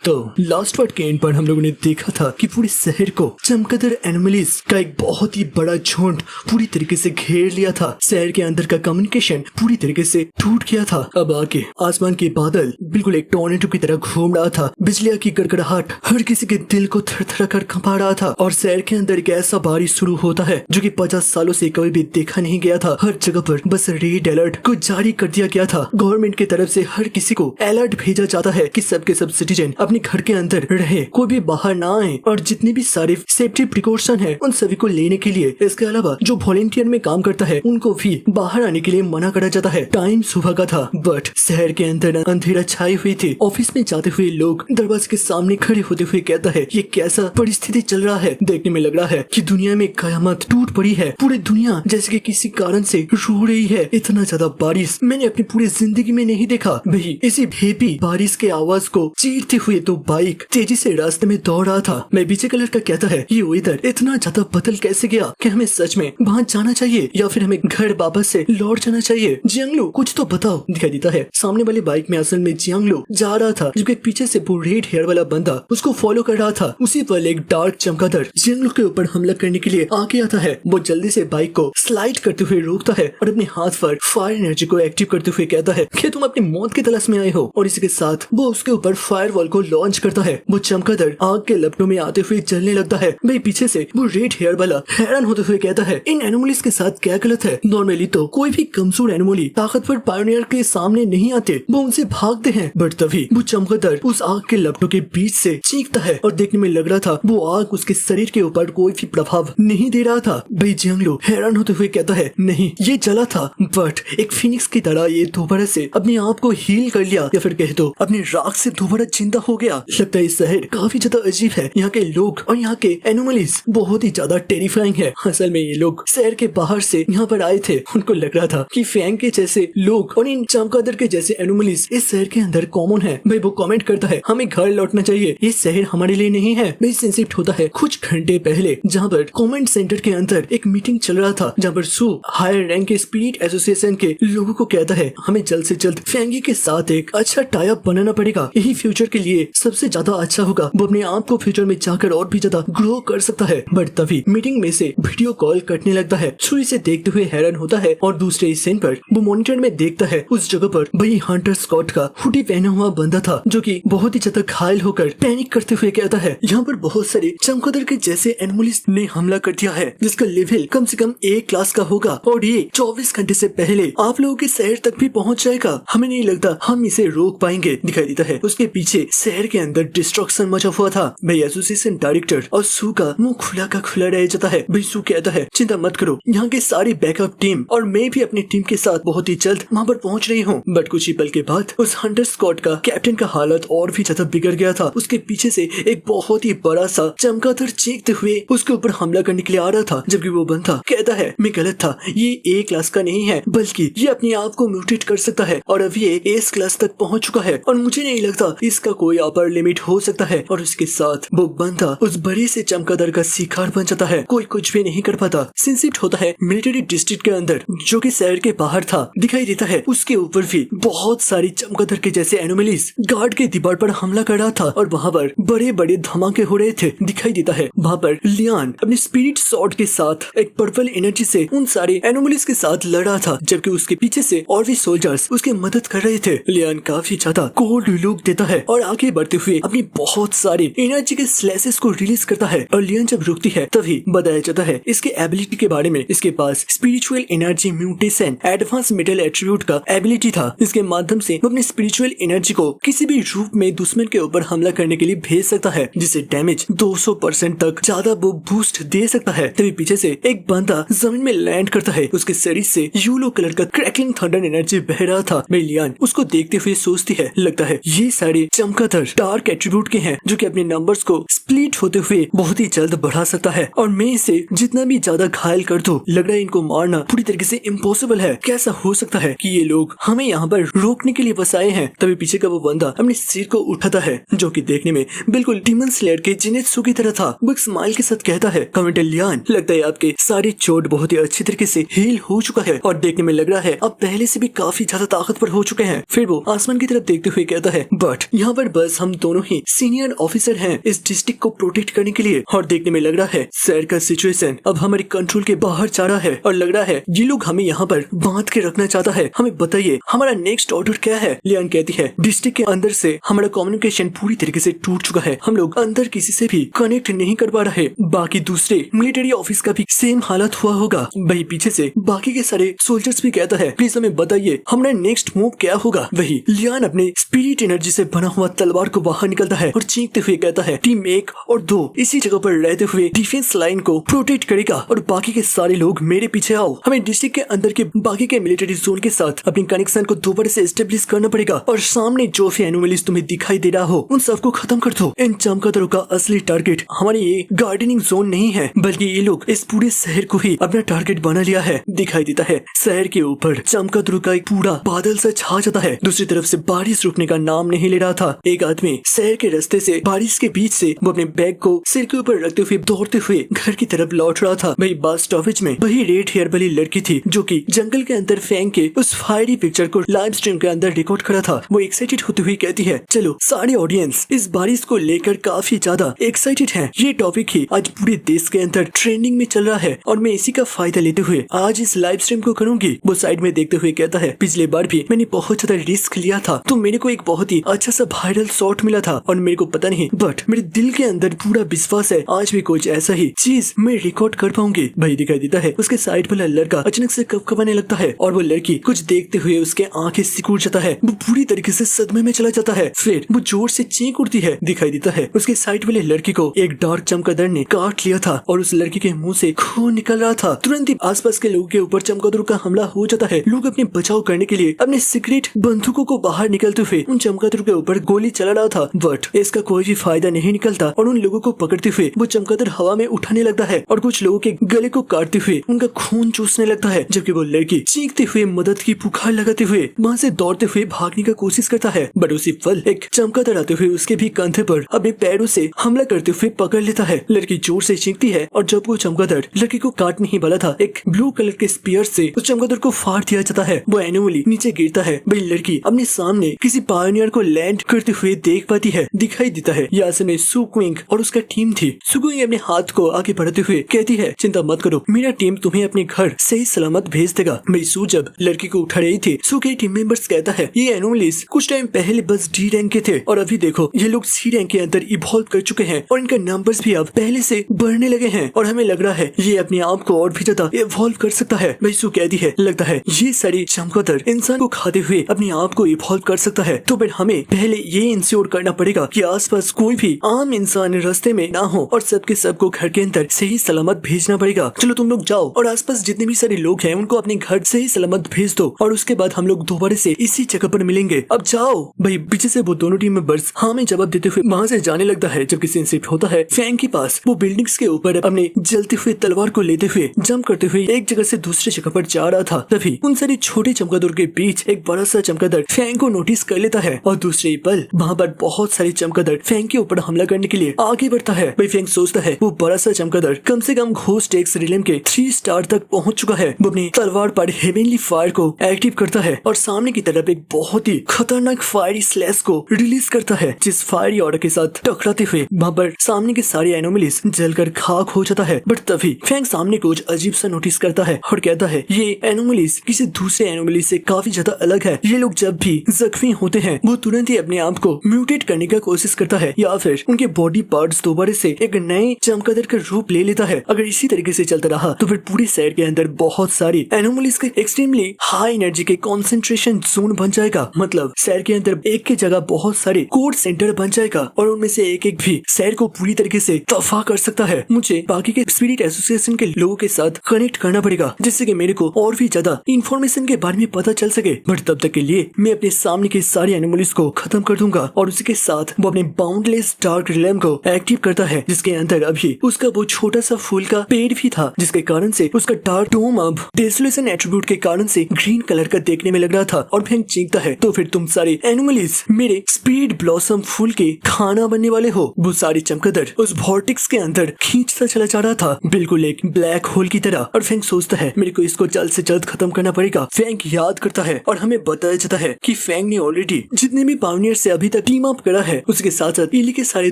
तो last part के and पर हम लोगों ने देखा था कि पूरे शहर को चमकदड़ एनिमलीज का एक बहुत ही बड़ा झुंड पूरी तरीके से घेर लिया था। शहर के अंदर का कम्युनिकेशन पूरी तरीके से टूट गया था। अब आके आसमान के बादल बिल्कुल एक टोर्नेडो की तरह घूम रहा था। बिजलियां की गड़गड़ाहट हर किसी के दिल को थरथरा कर कंपा रहा था। और शहर के अंदर एक ऐसा बारिश शुरू होता है जो कि 50 सालों से कभी भी देखा नहीं गया था। हर जगह पर बस रेड अलर्ट को जारी कर दिया गया था। गवर्नमेंट की तरफ से हर किसी को अलर्ट भेजा जाता है कि सबके सब सिटीजन अपने घर के अंदर रहे, कोई भी बाहर ना आए और जितने भी सारे सेफ्टी प्रिकॉशन है उन सभी को लेने के लिए। इसके अलावा जो वॉलेंटियर में काम करता है उनको भी बाहर आने के लिए मना करा जाता है। टाइम सुबह का था बट शहर के अंदर अंधेरा छाई हुई थी। ऑफिस में जाते हुए लोग दरवाजे के सामने खड़े होते हुए कहता है ये कैसा परिस्थिति चल रहा है। देखने में लग रहा है कि दुनिया में कयामत टूट पड़ी है। पूरी दुनिया जैसे कि किसी कारण से रो रही है। इतना ज्यादा बारिश मैंने अपनी पूरी जिंदगी में नहीं देखा। भाई इसी भेपी बारिश के आवाज को चीरते हुए तो बाइक तेजी से रास्ते में दौड़ रहा था। मैं पीछे कलर का कहता है ये इधर इतना ज्यादा बदल कैसे गया कि हमें सच में वहाँ जाना चाहिए या फिर हमें घर वापस से लौट जाना चाहिए। जियांगलू कुछ तो बताओ। दिखाई देता है सामने वाली बाइक में असल में जियांगलू जा रहा था जो कि पीछे से वो रेड हेयर वाला बंदा उसको फॉलो कर रहा था। उसी पल एक डार्क चमगादड़ जियांगलू के ऊपर हमला करने के लिए आगे आता है। वो जल्दी से बाइक को स्लाइड करते हुए रोकता है और अपने हाथ पर फायर एनर्जी को एक्टिव करते हुए कहता है कि तुम अपनी मौत की तलाश में आए हो। और इसी के साथ वो उसके ऊपर फायर वॉल को लॉन्च करता है। वो चमगादड़ आग के लपटों में आते हुए जलने लगता है। भाई पीछे से वो रेड हेयर वाला हैरान होते हुए कहता है इन एनिमल्स के साथ क्या गलत है। नॉर्मली तो कोई भी कमजोर एनिमली ताकतवर पायोनियर के सामने नहीं आते, वो उनसे भागते हैं। बट तभी वो चमगादड़ उस आग के लपटों के बीच से चीखता है और देखने में लग रहा था वो आग उसके शरीर के ऊपर कोई भी प्रभाव नहीं दे रहा था। भाई जियांगलू हैरान होते हुए कहता है नहीं ये जला था बट एक फिनिक्स की तरह ये दोबारा से अपने आप को हील कर लिया या फिर कह दो अपनी राख से दोबारा जिंदा हो गया। लगता है इस शहर काफी ज्यादा अजीब है। यहाँ के लोग और यहाँ के एनिमल्स बहुत ही ज्यादा टेरिफाइंग है। असल में ये लोग शहर के बाहर से यहाँ पर आए थे। उनको लग रहा था कि फैंग के जैसे लोग और इन चमगादड़ के जैसे एनिमल्स इस शहर के अंदर कॉमन है। भाई वो कमेंट करता है हमें घर लौटना चाहिए, ये शहर हमारे लिए नहीं है। भाई शिफ्ट होता है कुछ घंटे पहले जहाँ पर कमेंट सेंटर के अंदर एक मीटिंग चल रहा था जहाँ पर सू हायर रैंक के स्पिरिट एसोसिएशन के लोगों को कहता है हमें जल्द से जल्द फैंगी के साथ एक अच्छा टाई अप बनाना पड़ेगा। यही फ्यूचर के लिए सबसे ज्यादा अच्छा होगा। वो अपने आप को फ्यूचर में जाकर और भी ज्यादा ग्रो कर सकता है। बट तभी मीटिंग में से वीडियो कॉल कटने लगता है। सू इसे देखते हुए हैरान होता है और दूसरे सीन पर वो मॉनिटर में देखता है उस जगह पर वही हंटर स्कॉट का हुडी पहना हुआ बंदा था जो कि बहुत ही ज्यादा घायल होकर पैनिक करते हुए कहता है यहाँ पर बहुत सारे चमगादड़ के जैसे एनिमल्स ने हमला कर दिया है जिसका लेवल कम से कम A क्लास का होगा और ये 24 घंटे से पहले आप लोगों के शहर तक भी पहुंच जाएगा। हमें नहीं लगता हम इसे रोक पाएंगे। दिखाई देता है उसके पीछे शहर के अंदर डिस्ट्रक्शन मचा हुआ था। भाई एसोसिएशन डायरेक्टर और सू का मुंह खुला का खुला रह जाता है। भाई सू कहता है चिंता मत करो, यहाँ के सारी बैकअप टीम और मैं भी अपनी टीम के साथ बहुत ही जल्द वहाँ पर पहुँच रही हूँ। बट कुछ ही पल के बाद उस हंटर स्कॉट का कैप्टन का हालत और भी ज्यादा बिगड़ गया था। उसके पीछे से एक बहुत ही बड़ा सा चमगादड़ चीखते हुए उसके ऊपर हमला करने के लिए आ रहा था। जबकि वो बंदा कहता है मैं गलत था, ये A क्लास का नहीं है बल्कि ये अपने आप को म्यूटेट कर सकता है और अभी ये S क्लास तक पहुंच चुका है और मुझे नहीं लगता इसका कोई अपर लिमिट हो सकता है। और उसके साथ वो बंदा उस बड़े से चमगादड़ का शिकार बन जाता है। कोई कुछ भी नहीं कर पाता। सिंसिप्ट होता है मिलिट्री डिस्ट्रिक्ट के अंदर जो कि शहर के बाहर था। दिखाई देता है उसके ऊपर भी बहुत सारी चमगादड़ के जैसे एनिमल्स गार्ड के दीवार पर हमला कर रहा था और वहाँ पर बड़े बड़े धमाके हो रहे थे। दिखाई देता है वहाँ पर लियान अपने स्पिरिट सॉर्ड के साथ एक पर्पल एनर्जी से उन सारे एनिमल्स के साथ लड़ा था जबकि उसके पीछे से और भी सोल्जर्स उसके मदद कर रहे थे। लियान काफी ज्यादा कोल्ड लुक देता है और आगे बढ़ते हुए अपनी बहुत सारी एनर्जी के स्लैशेस को रिलीज करता है और लियान जब रुकती है तभी बताया जाता है इसके एबिलिटी के बारे में। इसके पास spiritual energy mutation advance metal attribute का एबिलिटी था। इसके माध्यम से वो अपने स्पिरिचुअल एनर्जी को किसी भी रूप में दुश्मन के ऊपर हमला करने के लिए भेज सकता है जिसे डैमेज 200% तक ज्यादा वो बूस्ट दे सकता है। तभी पीछे से एक बंदा जमीन में लैंड करता है। उसके शरीर से येलो कलर का क्रैकलिंग थंडर एनर्जी बह रहा था। लियान उसको देखते हुए सोचती है लगता है ये सारे चमगादड़ डार्क एट्रीब्यूट के हैं जो कि अपने नंबर्स को स्प्लिट होते हुए बहुत ही जल्द बढ़ा सकता है और मैं इसे जितना भी ज्यादा घायल कर दूं लग रहा है इनको मारना पूरी तरीके से इम्पॉसिबल है। कैसा हो सकता है कि ये लोग हमें यहाँ पर रोकने के लिए बस आए हैं। तभी पीछे का वो बंदा अपने सिर को उठाता है जो कि देखने में बिल्कुल डीमन स्लेयर के जिनेत्सु की तरह था। वो एक स्माइल के साथ कहता है कमेंटर लियान लगता है आपके सारी चोट बहुत ही अच्छी तरीके से हील हो चुका है और देखने में लग रहा है अब पहले से भी काफी ज्यादा ताकतवर हो चुके हैं। फिर वो आसमान की तरफ देखते हुए कहता है बट यहाँ पर बस बस हम दोनों ही सीनियर ऑफिसर हैं इस डिस्ट्रिक्ट को प्रोटेक्ट करने के लिए, और देखने में लग रहा है शहर का सिचुएशन अब हमारे कंट्रोल के बाहर जा रहा है और लग रहा है ये लोग हमें यहाँ पर बांध के रखना चाहता है। हमें बताइए हमारा नेक्स्ट ऑर्डर क्या है। लियान कहती है डिस्ट्रिक्ट के अंदर से हमारा कम्युनिकेशन पूरी तरीके से टूट चुका है, हम लोग अंदर किसी से भी कनेक्ट नहीं कर पा रहे। बाकी दूसरे मिलिट्री ऑफिस का भी सेम हालत हुआ होगा। वही पीछे से बाकी के सारे सोल्जर्स भी कहता है प्लीज हमें बताइए हमारा नेक्स्ट मूव क्या होगा। वही लियान अपने स्पिरिट एनर्जी से बना हुआ तलवार को बाहर निकलता है और चीखते हुए कहता है टीम 1 और 2 इसी जगह पर रहते हुए डिफेंस लाइन को प्रोटेक्ट करेगा और बाकी के सारे लोग मेरे पीछे आओ। हमें डिस्ट्रिक्ट के अंदर के बाकी के मिलिट्री जोन के साथ अपनी कनेक्शन को दोबारा से एस्टेब्लिश करना पड़ेगा और सामने जो भी एनोमलीज तुम्हें दिखाई दे रहा हो उन सबको खत्म कर दो। इन चमगादड़ों का असली टारगेट हमारे ये गार्डनिंग जोन नहीं है, बल्कि ये लोग इस पूरे शहर को ही अपना टारगेट बना लिया है। दिखाई देता है शहर के ऊपर चमगादड़ों का एक पूरा बादल सा छा जाता है। दूसरी तरफ से बारिश रुकने का नाम नहीं ले रहा था। एक आदमी शहर के रास्ते से बारिश के बीच से वो अपने बैग को सिर के ऊपर रखते हुए दौड़ते हुए घर की तरफ लौट रहा था। वही बस स्टॉपेज में वही रेड हेयर वाली लड़की थी जो कि जंगल के अंदर फेंक के उस फायरी पिक्चर को लाइव स्ट्रीम के अंदर रिकॉर्ड करा था। वो एक्साइटेड होते हुए कहती है चलो सारे ऑडियंस इस बारिश को लेकर काफी ज्यादा एक्साइटेड है। ये टॉपिक ही आज पूरे देश के अंदर ट्रेंडिंग में चल रहा है और मैं इसी का फायदा लेते हुए आज इस लाइव स्ट्रीम को करूंगी। वो साइड में देखते हुए कहता है पिछले बार भी मैंने बहुत ज्यादा रिस्क लिया था तो मेरे को एक बहुत ही अच्छा सा वायरल शॉट मिला था और मेरे को पता नहीं बट मेरे दिल के अंदर पूरा विश्वास है आज भी कुछ ऐसा ही चीज मैं रिकॉर्ड कर पाऊंगी। भाई दिखाई देता है उसके साइड वाला लड़का अचानक से कपकपाने लगता है और वो लड़की कुछ देखते हुए उसके आंखें सिकुड़ जाता है। वो पूरी तरीके से सदमे में चला जाता है। फिर वो जोर से चीख उठती है। दिखाई देता है उसके साइड वाले लड़की को एक डार्क चमगादड़ ने काट लिया था और उस लड़की के मुंह से खून निकल रहा था। तुरंत ही आसपास के लोगों के ऊपर चमगादड़ों का हमला हो जाता है। लोग अपने बचाव करने के लिए अपने सीक्रेट बंदूकों को बाहर निकलते हुए उन चमगादड़ों के ऊपर गोली चला रहा था, बट इसका कोई भी फायदा नहीं निकलता और उन लोगों को पकड़ते हुए वो चमगादड़ हवा में उठाने लगता है और कुछ लोगों के गले को काटते हुए उनका खून चूसने लगता है, जबकि वो लड़की चीखते हुए मदद की पुकार लगाते हुए वहाँ से दौड़ते हुए भागने का कोशिश करता है। बट उसी पल एक चमगादड़ आते हुए उसके भी कंधे पर अपने पैरों से हमला करते हुए पकड़ लेता है। लड़की जोर से चीखती है और जब वो चमगादड़ लड़की को काटने ही वाला था एक ब्लू कलर के स्पीयर से उस चमगादड़ को फाड़ दिया जाता है। वो एनिमली नीचे गिरता है। वही लड़की अपने सामने किसी पायोनियर को लैंड करते हुए देख पाती है। दिखाई देता है यहाँ से सुक्विंग और उसका टीम थी। सुक्विंग अपने हाथ को आगे बढ़ाते हुए कहती है चिंता मत करो, मेरा टीम तुम्हें अपने घर सही सलामत भेज देगा। मेरी सू जब लड़की को उठा रही थी सू के टीम मेंबर्स कहता है ये एनोमलीज कुछ टाइम पहले बस डी रैंक के थे और अभी देखो ये लोग सी रैंक के अंदर इवॉल्व कर चुके हैं और इनका नंबर्स भी अब पहले से बढ़ने लगे हैं और हमें लग रहा है ये अपने आप को और भी ज्यादा इवॉल्व कर सकता है। भाई सू कहती है लगता है ये सारी चमगादड़ इंसान को खाते हुए अपने आप को इवॉल्व कर सकता है, तो फिर हमें पहले ये इंश्योर करना पड़ेगा कि आसपास कोई भी आम इंसान रास्ते में ना हो और सबके सबको घर के अंदर सही सलामत भेजना पड़ेगा। चलो तुम लोग जाओ और आसपास जितने भी सारे लोग हैं उनको अपने घर सही सलामत भेज दो और उसके बाद हम लोग दोबारा से इसी जगह पर मिलेंगे। अब जाओ। भाई पीछे से वो दोनों टीम मेंबर्स हाँ में जवाब देते हुए वहाँ से जाने लगता है। जबकि सीन शिफ्ट होता है फैंग के पास। वो बिल्डिंग्स के ऊपर अपने जलते हुए तलवार को लेते हुए जंप करते हुए एक जगह से दूसरी जगह पर जा रहा था। तभी उन सारी छोटे चमगादड़ के बीच एक बड़ा सा चमगादड़ फैंग को नोटिस कर लेता है और दूसरे पल वहाँ पर बहुत सारी चमगादड़ फैंग के ऊपर हमला करने के लिए आगे बढ़ता है। भाई फैंग सोचता है वो बड़ा सा चमगादड़ कम से कम घोस्ट एक्स रिलेम के 3 स्टार तक पहुंच चुका है। वो अपनी तलवार पर हेवनली फायर को एक्टिव करता है और सामने की तरफ एक बहुत ही खतरनाक फायरी स्लैश को रिलीज करता है, जिस फायरी ऑर्डर के साथ टकराते हुए वहाँ पर सामने के सारे एनोमलीज जलकर खाक हो जाता है। बट तभी फैंग सामने कुछ अजीब सा नोटिस करता है और कहता है ये एनोमलीज किसी दूसरे एनोमली से काफी ज्यादा अलग है। ये लोग जब भी जख्मी होते हैं वो तुरंत ही अपने आप को म्यूटेट करने का कोशिश करता है या फिर उनके बॉडी पार्ट्स दोबारा से एक नए चमगादड़ का रूप ले लेता है। अगर इसी तरीके से चलता रहा तो फिर पूरे शहर के अंदर बहुत सारी एनोमलीज का एक्सट्रीमली हाई एनर्जी के कॉन्सेंट्रेशन जोन बन जाएगा। मतलब शहर के अंदर एक की जगह बहुत सारे कोड सेंटर बन जाएगा और उनमें से एक एक भी शहर को पूरी तरीके से तबाह कर सकता है। मुझे बाकी के स्पिरिट एसोसिएशन के लोगों के साथ कनेक्ट करना पड़ेगा जिससे कि मेरे को और भी ज्यादा इंफॉर्मेशन के बारे में पता चल सके। बट तब तक के लिए मैं अपने सामने के सारे एनिमल्स को खत्म कर दूंगा और उसी के साथ वो अपने बाउंडलेस डार्क रिलम को एक्टिव करता है जिसके अंदर अभी उसका वो छोटा सा फूल का पेड़ भी था जिसके कारण से उसका डार्क डोम अब डेसोलेशन एट्रीब्यूट के कारण से ग्रीन कलर का देखने में लग रहा था। और फैंग चीखता है तो फिर तुम सारे एनिमल्स मेरे स्पीड ब्लॉसम फूल के खाना बनने वाले हो। वो सारी चमगादड़ उस वॉर्टिक्स के अंदर खींचता चला जा रहा था बिल्कुल एक ब्लैक होल की तरह। और फैंग सोचता है मेरे को इसको जल्द से जल्द खत्म करना पड़ेगा। फैंग याद करता है और हमें बताया जाता है कि फैंग ने ऑलरेडी जितने भी पावनियर से अभी तक टीम अप करा है। उसके साथ साथ इली के सारे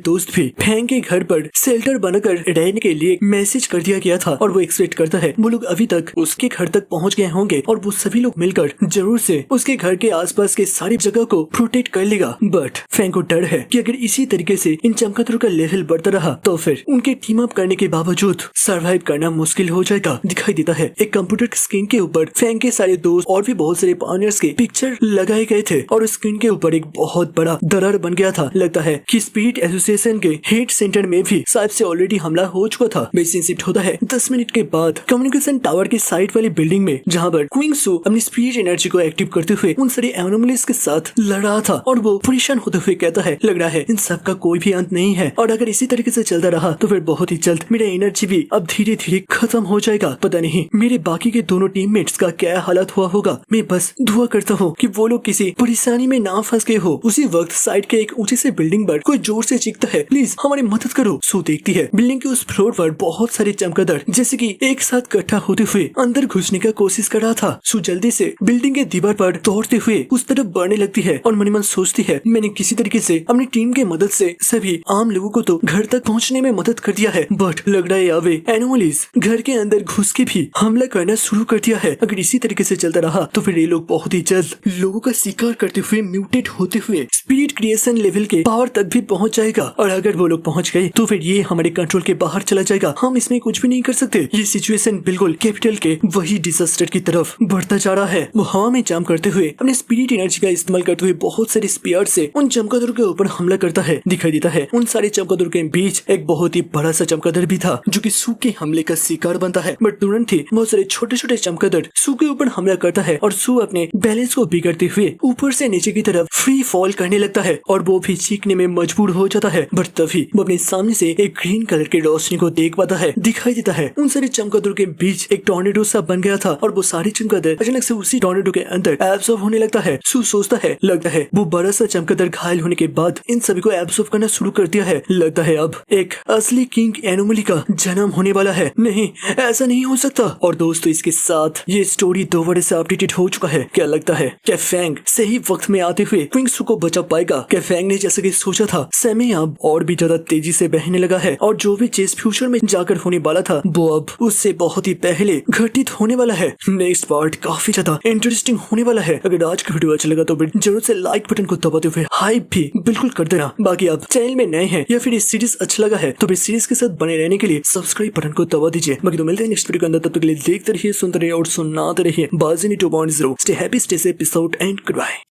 दोस्त भी फैंग के घर पर शेल्टर बनाकर रहने के लिए मैसेज कर दिया गया था और वो एक्सपेक्ट करता है वो लोग अभी तक उसके घर तक पहुंच गए होंगे और वो सभी लोग मिलकर जरूर से उसके घर के आसपास के सारी जगह को प्रोटेक्ट कर लेगा। बट फैंग को डर है कि अगर इसी तरीके से इन चमगादड़ों का लेवल बढ़ता रहा तो फिर उनके टीम अप करने के बावजूद सरवाइव करना मुश्किल हो जाएगा। दिखाई देता है एक कंप्यूटर स्क्रीन के ऊपर फैंग के सारे दोस्त और भी बहुत सारे पार्टनर्स के पिक्चर लगाए गए थे और स्क्रीन के ऊपर एक बहुत बड़ा दरार बन गया था। लगता है कि स्पिरिट एसोसिएशन के हेड सेंटर में भी शायद से ऑलरेडी हमला हो चुका था। बेसिन शिफ्ट होता है 10 मिनट के बाद कम्युनिकेशन टावर के साइड वाली बिल्डिंग में, जहाँ पर क्विंग सू अपनी स्पिरिट एनर्जी को एक्टिव करते हुए उन सारे एनोमलीज के साथ लड़ रहा था और वो परेशान होते हुए कहता है लग रहा है इन सब का कोई भी अंत नहीं है और अगर इसी तरीके से चलता रहा तो फिर बहुत ही जल्द मेरा एनर्जी भी अब धीरे धीरे खत्म हो जाएगा। पता नहीं मेरे बाकी के दोनों टीममेट्स का क्या हालत हुआ होगा। मैं बस दुआ करता हूँ कि वो लोग किसी परेशानी में ना फंस गए हो। उसी वक्त साइड के एक ऊंचे से बिल्डिंग पर कोई जोर से चीखता है प्लीज हमारी मदद करो। सू देखती है बिल्डिंग के उस फ्लोर पर बहुत सारे चमगादड़ जैसे कि एक साथ इकट्ठा होते हुए अंदर घुसने का कोशिश कर रहा था। सू जल्दी से बिल्डिंग के दीवार पर दौड़ते हुए उस तरफ बढ़ने लगती है और मन ही मन सोचती है मैंने किसी तरीके से अपनी टीम के मदद से सभी आम लोगों को तो घर तक पहुंचने में मदद कर दिया है, बट लग रहा है अवे एनोमलीज घर के अंदर घुस के भी हमला करना शुरू कर दिया है। अगर इसी तरीके से चलता रहा तो फिर ये लोग बहुत ही जल्द लोगों का शिकार करते हुए म्यूटेट होते हुए स्पिरिट क्रिएशन लेवल के पावर तक भी पहुंच जाएगा और अगर वो लोग पहुंच गए तो फिर ये हमारे कंट्रोल के बाहर चला जाएगा। हम इसमें कुछ भी नहीं कर सकते। ये सिचुएशन बिल्कुल कैपिटल के वही डिजास्टर की तरफ बढ़ता जा रहा है। वो हवा में जाम करते हुए अपने स्पिरिट एनर्जी का इस्तेमाल करते हुए बहुत सारे स्पीयर से उन चमगादड़ों के ऊपर हमला करता है। दिखाई देता है उन सारे चमगादड़ों के बीच एक बहुत ही बड़ा सा चमगादड़ भी था जो कि सू के हमले का शिकार बनता है, बट तुरंत ही बहुत सारे छोटे छोटे चमगादड़ सू के ऊपर हमला करता है और सू अपने बैलेंस को बिगड़ते हुए ऊपर से नीचे की तरफ फ्री फॉल करने लगता है और वो भी चीखने में मजबूर हो जाता है। बट तभी वो अपने सामने से एक ग्रीन कलर की रोशनी को देख पाता है। दिखाई देता है उन सारे चमगादड़ों के बीच एक टॉर्नेडो सा बन गया था और वो सारे चमगादड़ अचानक से उसी टॉर्नेडो के अंदर एब्सॉर्ब होने लगता है। सू सोचता है लगता है वो बड़ा सा चमगादड़ घायल होने के बाद इन सभी को एब्सॉर्ब करना शुरू कर दिया है। लगता है अब एक असली किंग एनोमली का जन्म होने वाला है। नहीं, ऐसा नहीं हो सकता। और दोस्तों इसके साथ ये स्टोरी 2 बड़े से अपडेटेड हो चुका है। क्या लगता है क्या फैंग सही वक्त में आते हुए क्विंग सू को बचा पाएगा? क्या फैंग ने जैसे कि सोचा था समय अब और भी ज्यादा तेजी से बहने लगा है और जो भी चीज फ्यूचर में जाकर होने वाला था वो अब उससे बहुत ही पहले घटित होने वाला है। नेक्स्ट पार्ट काफी ज्यादा इंटरेस्टिंग होने वाला है। अगर आज का वीडियो अच्छा लगा तो जरूर से लाइक बटन को दबाते हुए हाइप भी बिल्कुल कर देना। बाकी आप चैनल में नए हैं या फिर इस सीरीज अच्छा लगा है तो इस सीरीज के साथ बने रहने के लिए सब्सक्राइब बटन को दबा दीजिए। बाकी तो मिलते हैं नेक्स्ट वीडियो के अंदर, तब तक के लिए देखते रहिए, सुनते रहिए और सुनाते रहिए। बाज़नी 2.0 stay happy, stay safe, peace out and good bye.